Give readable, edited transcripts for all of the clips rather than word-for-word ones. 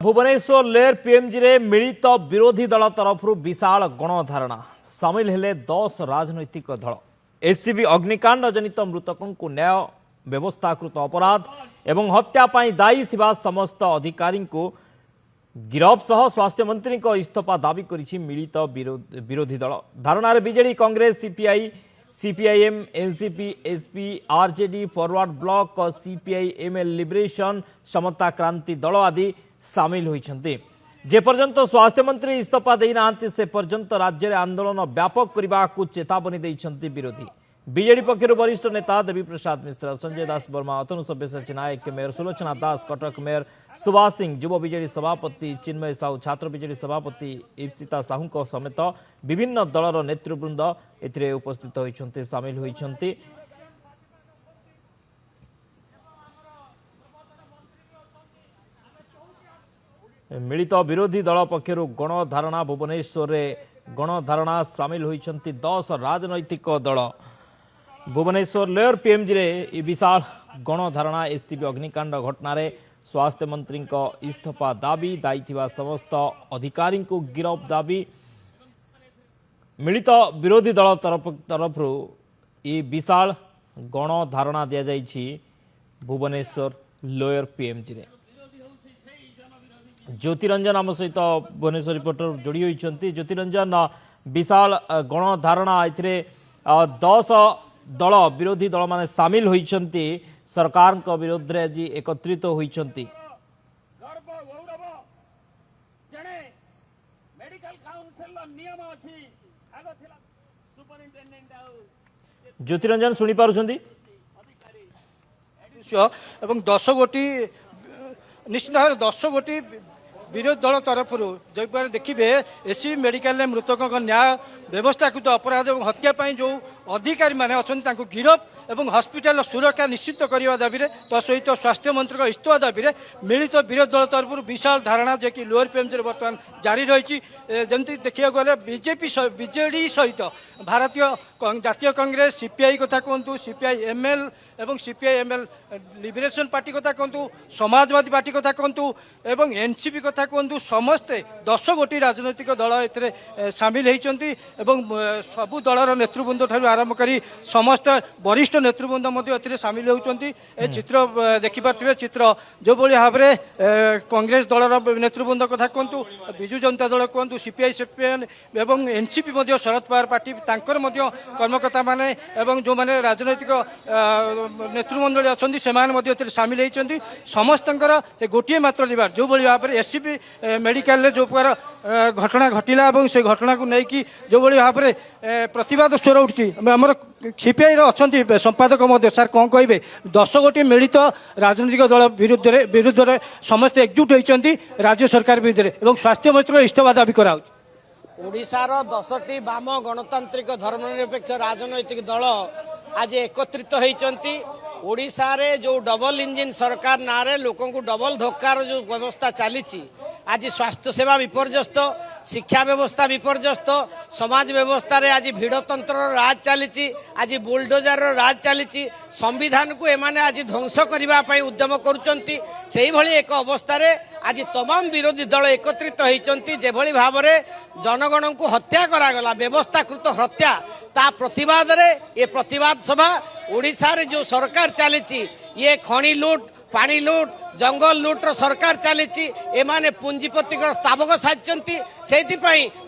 भुवनेश्वर लेर पीएमजी रे मिलित विरोधी दल तरफ विशाल गणधारणा सामिल हेले 10 राजनैतिक दल एससीबी अग्निकांड जनित मृतकों को न्याय व्यवस्थाकृत अपराध एवं हत्या पाई दायी थिबा समस्त अधिकारी को गिरफ सह स्वास्थ्य मंत्री को इस्तीफा दाबी करिछि मिलित विरोधी दल धारणा रे BJD Congress CPI CPIM NCP SP RJD forward bloc CPIML liberation Samata Kranti Dal आदि सामिल होइछन्ते। जे पर्यंत स्वास्थ्य मंत्री इस्तीफा देना से पर्यंत राज्य में आंदोलन व्यापक करने को चेतावनी देइछन्ते विरोधी बीजेडी पक्षर वरिष्ठ नेता देवी प्रसाद मिश्र संजय दास वर्मा अतनु सब्यसाची नायक मेयर सुलोचना दास कटक मेयर सुभाष सिंह युव बीजेडी सभापति चिन्मय साहू छात्र बीजेडी सभापति इप्सिता साहू समेत विभिन्न दलर नेतृवृंद एथिरे उपस्थित होइछन्ते सामिल होइछन्ते। मिलित विरोधी दल पक्षर गणधारणा भुवनेश्वर में गणधारणा सामिल होइछन्ति 10 राजनैतिक दल भुवनेश्वर लेयर पीएमजी रे विशाल गणधारणा एससीबी अग्निकांड घटना रे स्वास्थ्य मंत्री इस्तीफा दाबी दायी थिबा समस्त अधिकारी को गिरफ दाबी मिलित विरोधी दल तरफ विशाल गणधारणा दिया जाइछि भुवनेश्वर लोयर पीएमजी रे। ज्योतिरंजन आम सहित भुवनेश्वर रिपोर्टर जोड़ी होती ज्योतिरंजन विशाल गणधारणा ए 10 दल विरोधी दल माने सामिल होती सरकार विरोध में आज एकत्रित होती। ज्योतिरंजन शुणी पारुछंती एवं 10 गोटी निश्चित भाव 10 गोटी विरोधी दल तरफ जो देखिए एससीबी मेडिकल मृतकों न्याय व्यवस्थाकृत अपराध और हत्या पाई जो अधिकारी माने अच्छा गिरफ एवं हस्पिटाल सुरक्षा निश्चित करने दाबी तो सहित स्वास्थ्य मंत्री इस्तीफा दाबी मिलित विरोधी दल तरफ विशाल धारणा जे कि लोअर पीएमजी बर्तमान जारी रही जमी देखा गले बीजेडी सहित भारतीय जातीय कांग्रेस सीपीआई कथा कहतु सीपीआईएमएल एवं सीपीआईएमएल लिबरेशन पार्टी कथा कहतु समाजवादी पार्टी कथा कहतु एवं एनसीपी कथा कहतु समस्ते 10 गोटी राजनैतिक दल ए सामिल होती सबु दलर नेतृवृंद ठारू आरंभ करी समस्त वरिष्ठ नेतृवृंद सामिल होती चित्र देखिपे चित्र जो भाव में कांग्रेस दलर नेतृवृंद कथा कहतु विजु जनता दल कहतु सीपीआई सीपीएम एवं एनसीपी शरद पवार पार्टी कर्मकर्ता माने एवं जो माने राजनैतिक नेतृमंडली अच्छा से सामिल होती समस्त गोटे मात्र लिबार जो भाव में एससीबी मेडिकल जो प्रकार घटना घटिला से घटना को लेकिन जो भाव में प्रतिवाद स्वर उठी आमर सीपीआई अच्छा संपादक सार कौन कहे 10 गोटी मिलित राजनैतिक दल विरुद्ध में समस्त एकजुट होती राज्य सरकार विरुद्ध स्वास्थ्य मंत्री इस्तीफा दाबी कराऊ ओडिशार 10टी वाम गणतांत्रिक धर्मनिरपेक्ष राजनैतिक दल आज एकत्रित होती ओडिशा रे जो डबल इंजिन सरकार ना रे लोकों को डबल धक्कार जो व्यवस्था चली आज स्वास्थ्य सेवा विपर्यस्त शिक्षा व्यवस्था विपर्यस्त समाज व्यवस्था रे आज भिड़तंत्र राज चली आज बुलडोजर राज चली संविधान को एमाने आज ध्वंस करने उद्यम करुँच एक अवस्था रे आज तमाम विरोधी दल एकत्रित होती जेभली भाव में जनगण को हत्या करागला व्यवस्थाकृत हत्या ता प्रतिवाद रे ये प्रतिवाद सभा ओडिशा रे जो सरकार चली ये खनि लुट पानी लुट जंगल लुट्र सरकार चली एमाने पूंजीपति स्तावक साजिंट से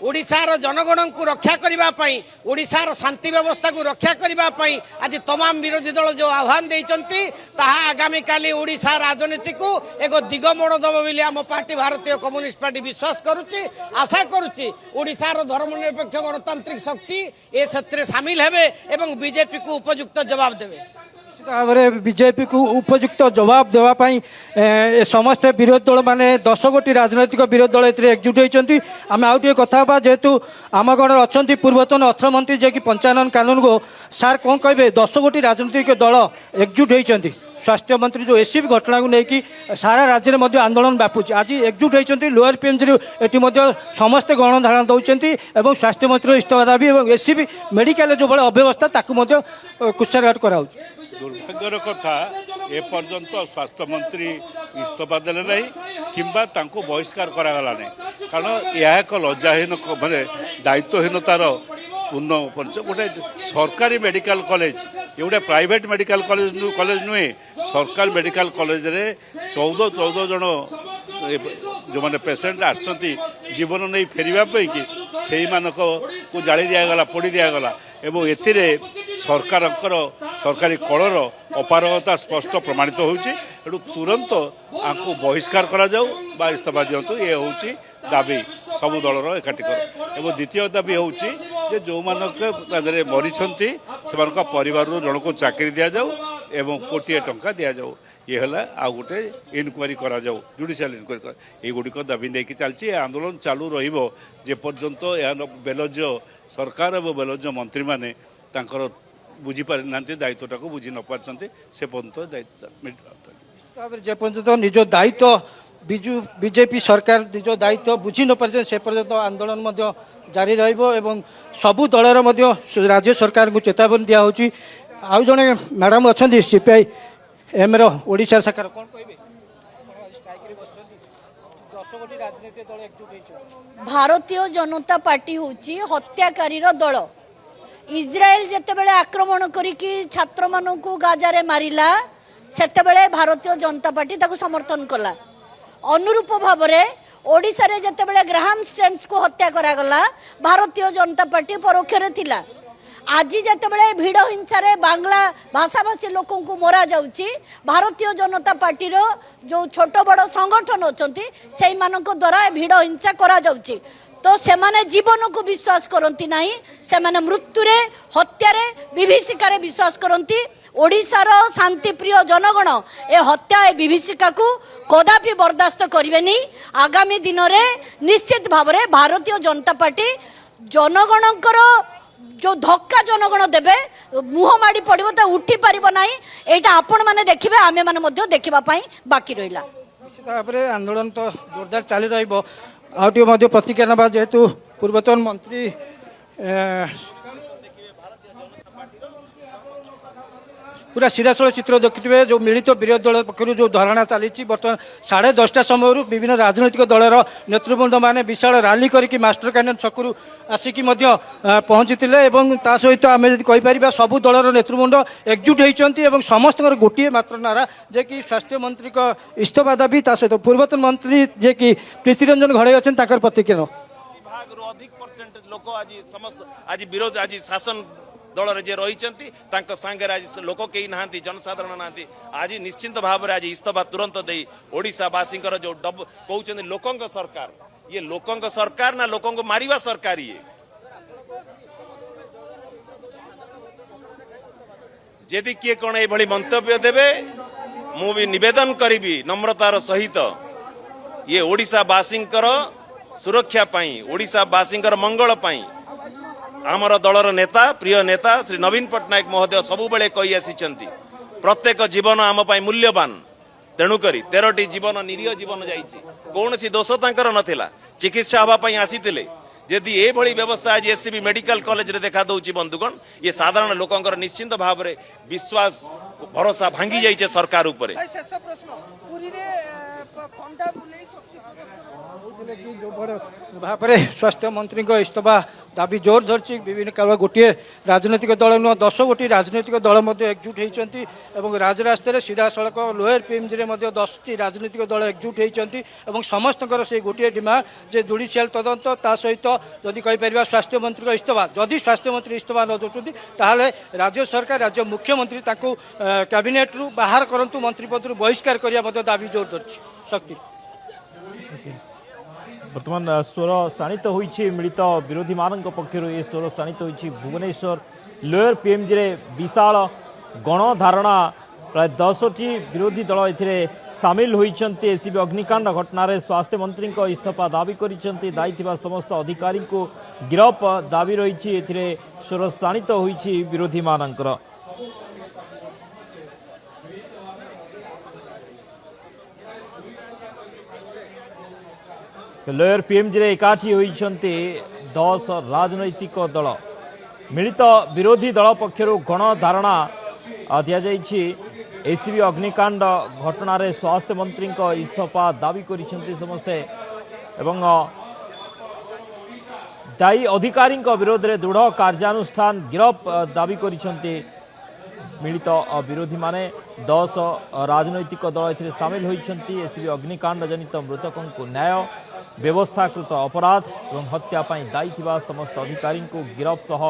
ओडिशार जनगण को रक्षा करने ओडिशार शांति व्यवस्था को रक्षा करने आज तमाम विरोधी दल जो आह्वान देती आगामी काली ओडिशा राजनीति को एक दिगमोड़ दब बोली आम पार्टी भारतीय कम्युनिस्ट पार्टी विश्वास करुच्ची आशा करुच्ची ओडिशार धर्मनिरपेक्ष गणतांत्रिक शक्ति ए क्षेत्र सामिल हेबे एवं बीजेपी को उपयुक्त जवाब देवे भाव में बीजेपी को उपयुक्त जवाब देवाई समस्त विरोधी दल माने 10 गोटी राजनैतिक विरोधी दल एकजुट होती आम आउ टे कथा जेहेतु आम गण अच्छा पूर्वतन अर्थमंत्री जे कि 55 कानून को सार कौन कहे 10 गोटी राजनैतिक दल एकजुट होती स्वास्थ्य मंत्री जो एससीबी घटना को लेकिन सारा राज्य में आंदोलन व्यापुची आज एकजुट होती लोअर पीएमजी ये समस्त गणधारणा दौरान स्वास्थ्य मंत्री इस्तीफा दाबी और एससीबी मेडिकल जो भाई अव्यवस्था ताकू कुशलघाट कराऊ दुर्भाग्यर कथा एपर्यंत स्वास्थ्य मंत्री इस्तीफा देले नहीं किंबा तांको बहिष्कार करागला नहीं कारण यह एक लज्जाहीन माने दायित्वहीनतार पूर्ण परिचय गोटे सरकारी मेडिकल कॉलेज ये गोटे प्राइवेट मेडिकल कॉलेज नुहे सरकारी मेडिकल कॉलेज रे 14 जन जो मैंने पेसेंट आसछंती जीवन नहीं फेरिबा पई कि सेही मानक को जाली दियागला पोड़ी दियागला एवं एथिरे सरकारी कलर अपारगता स्पष्ट प्रमाणित होउची एटू तुरंत आंको बहिष्कार करा जाऊ बा इस्तीफा दियंतु ये होउची दाबी सबु दलर एकाठी कर एवं द्वितीय दाबी होउची जे जो मानक तादरे मरिछंती सेमानक परिवार जन को चाकरी दिया जाऊ एवं कोटिए टंका दिया जाऊ ये हला आ गोटे इनक्वारी करा जाऊ जुडिशियल इनक्वारी कर ये गुडिक दाबी नेकी चलची आंदोलन चालू रहिबो जे पर्यंत बेलज्य सरकार एवं बेलज्य मंत्री माने तांकर बुझी पारि नांती दायित्वटाको बुझी न पारछंती से पर्यंत दायित्व जे पर्यंत निज दायित्व बीजेपी सरकार निज दायित्व बुझी न पारे से पर्यंत आंदोलन मध्य जारी रहिबो एवं सबु दलर मध्य राज्य सरकार को चेतावनी दिया होची आउ जने मैडम अछंती सीपीआई एम रो ओडिशा सरकार कोन कहबे स्ट्राइक रे बसछंती 10 कोटी राजनीतिक दल एकजुट होइछ भारतीय जनता पार्टी होची हत्याकारी दल इज्राएल जेतेबेले आक्रमण करिकी छात्र मानकू गाजारे मारिला सेतेबेले भारतीय जनता पार्टी ताको समर्थन कला अनुरूप भाव में ओडिशा रे जेतेबेले ग्राहम स्टेन्स को हत्या करागला भारतीय जनता पार्टी परोक्ष थिला आज जेतेबेले भिड़ हिंसा रे बांग्ला भाषाभाषी लोक को मरा जाउची भारतीय जनता पार्टी रो जो छोट बड़ संगठन अछंती सेई मानक द्वारा भिड़ हिंसा करा जाउची तो सेमाने जीवन को विश्वास करती नहीं सेमाने मृत्यु रे हत्या रे विभीषिका रे विश्वास करती ओडिशार शांतिप्रिय जनगण ए हत्या ए विभीषिका को कदापि बर्दास्त करेनि आगामी दिन रे निश्चित भाव में भारतीय जनता पार्टी जनगणकर जो धक्का जनगण देवे मुह माड़ी पड़ो तो उठी पार ना यहाँ आपण मैंने देखिए आमे मैंने देखा बाकी रहा आंदोलन तो जोरदार चली रही प्रतिक्रिया ना जेहेतु पूर्वतन मंत्री पूरा सीधासल चित्र देखिए जो मिलित विरोधी दल पक्ष जो धारणा चली बर्तमान 10:30 समय विभिन्न राजनैतिक दलर नेतृवृंद मैंने विशाल रैली करके मास्टर कैंटन छकु आसिक पहुंची सहित आम कहीपर सबू दलर नेतृवृंद एकजुट होती समस्त गोटे मात्र नारा जे कि स्वास्थ्य मंत्री इस्तीफा दाबी सहित पूर्वतन मंत्री जे कि प्रीतिरंजन घड़े अच्छा प्रतिक्रिया अधिक परसेंट लोक आज विरोध आज शासन दल जे रही सांगे आज लोक कई ना जनसाधारण ना आज निश्चिंत भाव में आज इस्तीफा तुरंत दे ओडिशावासी जो डब कहते लोकंक सरकार ये लोकंक सरकार ना लोकंक मारिबा सरकार ये यदि किए कौन ये मंतव्य देवे मु भी निवेदन करी नम्रतार सहित ये ओडिशावासी सुरक्षा पाई ओडिशावासी मंगल पाई आमर दलर नेता प्रिय नेता श्री नवीन पट्टनायक महोदय सबुबले कही आसी प्रत्येक जीवन आम मूल्यवान तेणुक 13टी जीवन निरीह जीवन जाइए कौन सी दोष तांकर नथिला चिकित्सा हाँवाई आसीते यदि ये व्यवस्था आज एससीबी मेडिकल कॉलेज रे देखा दौची बंधुगण ये साधारण लोकंकर निश्चिंत भाव में विश्वास भरोसा भांगी जाइए सरकार उपर भाव स्वास्थ्य मंत्री इस्तीफा दाबी जोर धरती विभिन्न केवल गोटे राजनैतिक दल नुह 10 गोटी राजनैतिक दल एकजुट होती राजरास्तार सीधा सड़क लोअर पीएमजी में 10टी राजनैतिक दल एकजुट होती समस्त से गोटे डिमांड जे जुडिशियल तदंत ता सहित जदि कहीपर स्वास्थ्य मंत्री इस्तीफा जदि स्वास्थ्य मंत्री इस्तीफा न दौरान ताहले राज्य सरकार राज्य मुख्यमंत्री कैबिनेट रु बाहर करंतु मंत्री पद बहिष्कार करने दाबी जोर धरती शक्ति बर्तमान स्वर शाणित होइछि मिलित विरोधी मान पक्षर ये स्वर शाणित होइछि भुवनेश्वर लोअर पीएमजी रे विशाल गणधारणा प्राय 10टी विरोधी दल एथिरे सामिल होइछन्ति एसीबी अग्निकांड घटना स्वास्थ्य मंत्री इस्तीफा दाबी करिछन्ति दायी थिबा समस्त अधिकारी को गिरफ दाबी रहिछि एथिरे स्वर शाणित होइछि विरोधी मानकर लोअर पीएमजी रे एकाठी होइछन्ति 10 राजनैतिक दल मिलित विरोधी दल पक्षर गणधारणा दिया जाइछि एसीबी अग्निकांड घटन स्वास्थ्य मंत्री इस्तीफा दावी करिसेंती समस्ते एवं दायी अधिकारी विरोध में दृढ़ कार्यानुष्ठान गिरफ दावी करिसेंती मिलित विरोधी माने 10 राजनैतिक दल ए सामिल होती। एसीबी अग्निकांड जनित मृतकों को न्याय व्यवस्थाकृत अपराध और हत्या पाई दायी थिबा समस्त अधिकारी को गिरफ सह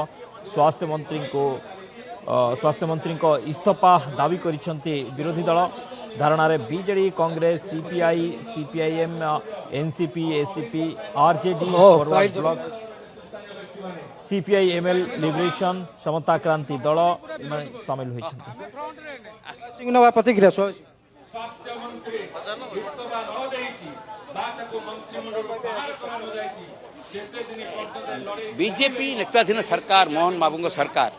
स्वास्थ्य मंत्री इस्तीफा दावी करिसेंती विरोधी दल। धारणा BJD Congress CPI CPIM NCP ACP RJD forward bloc CPI ML liberation Samata Kranti Dal सामिल होती। सिंह नवा प्रतिक्रिया स्वागत। बीजेपी नेतृत्वाधीन सरकार मोहन बाबू सरकार